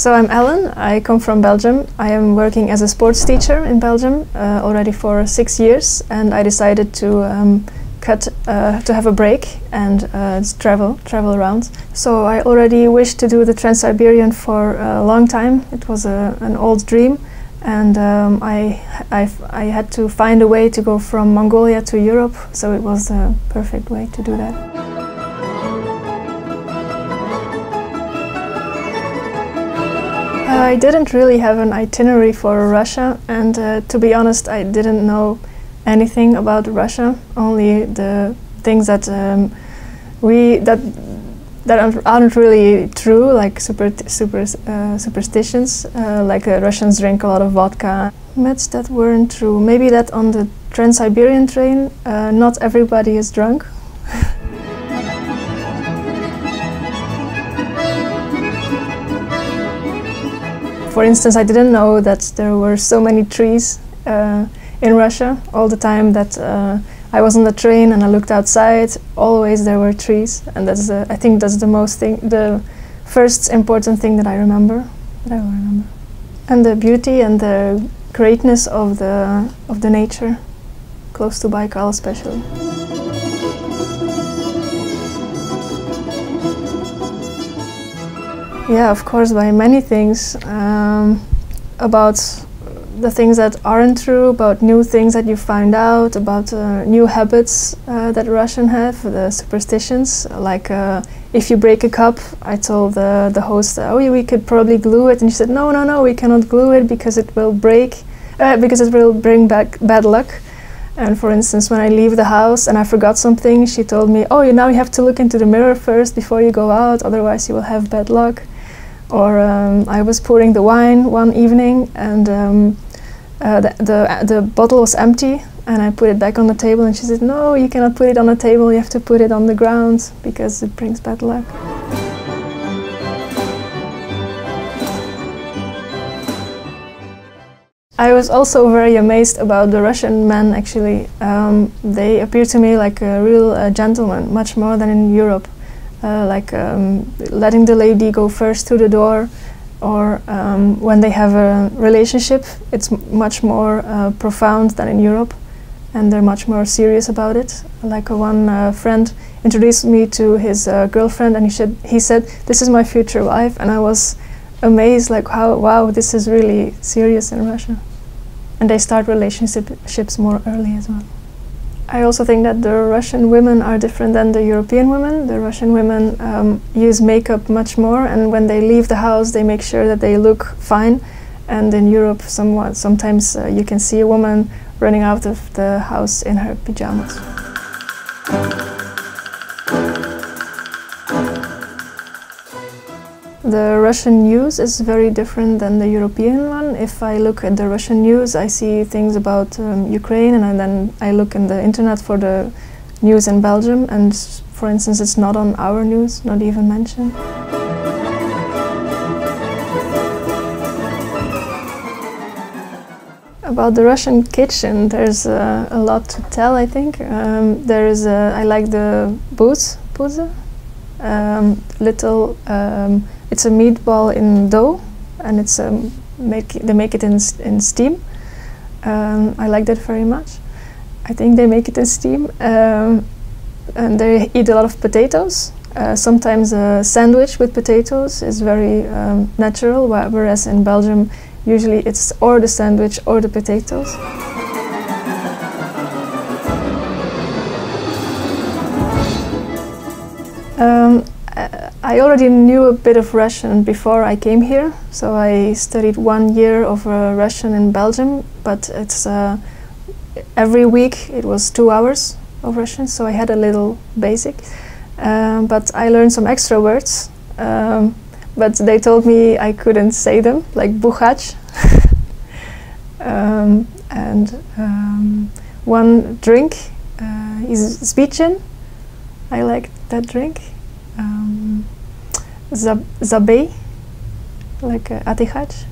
So I'm Ellen, I come from Belgium. I am working as a sports teacher in Belgium already for 6 years, and I decided to to have a break and travel around. So I already wished to do the Trans-Siberian for a long time. It was an old dream, and I had to find a way to go from Mongolia to Europe, so it was the perfect way to do that. I didn't really have an itinerary for Russia, and to be honest, I didn't know anything about Russia. Only the things that aren't really true, like superstitions. Like Russians drink a lot of vodka. Myths that weren't true. Maybe that on the Trans-Siberian train, not everybody is drunk. For instance, I didn't know that there were so many trees in Russia. All the time that I was on the train and I looked outside, always there were trees, and that's I think that's the first important thing that I remember. And the beauty and the greatness of the nature, close to Baikal especially. Yeah, of course, by many things, about the things that aren't true, about new things that you find out, about new habits that Russians have, the superstitions, like if you break a cup, I told the host, oh, we could probably glue it, and she said, no, we cannot glue it because it will break, because it will bring back bad luck. And for instance, when I leave the house and I forgot something, she told me, oh, now you have to look into the mirror first before you go out, otherwise you will have bad luck. Or I was pouring the wine one evening, and the bottle was empty, and I put it back on the table, and she said, no, you cannot put it on the table, you have to put it on the ground because it brings bad luck. I was also very amazed about the Russian men, actually. They appear to me like a real gentleman, much more than in Europe. Letting the lady go first to the door, or when they have a relationship, it's much more profound than in Europe, and they're much more serious about it. Like one friend introduced me to his girlfriend, and he said, this is my future wife, and I was amazed, like, wow, this is really serious in Russia. And they start relationships more early as well. I also think that the Russian women are different than the European women. The Russian women use makeup much more, and when they leave the house they make sure that they look fine. And in Europe sometimes you can see a woman running out of the house in her pajamas. The Russian news is very different than the European one. If I look at the Russian news, I see things about Ukraine, and then I look in the internet for the news in Belgium, and for instance, it's not on our news, not even mentioned. About the Russian kitchen, there's a lot to tell, I think. I like the puza. It's a meatball in dough, and it's they make it in steam. I like that very much. I think they make it in steam, and they eat a lot of potatoes. Sometimes a sandwich with potatoes is very natural, whereas in Belgium usually it's or the sandwich or the potatoes. I already knew a bit of Russian before I came here, so I studied 1 year of Russian in Belgium, but it's every week it was 2 hours of Russian, so I had a little basic. But I learned some extra words, but they told me I couldn't say them, like buchach. One drink is zbichin. I like that drink. Zabej, like atihach.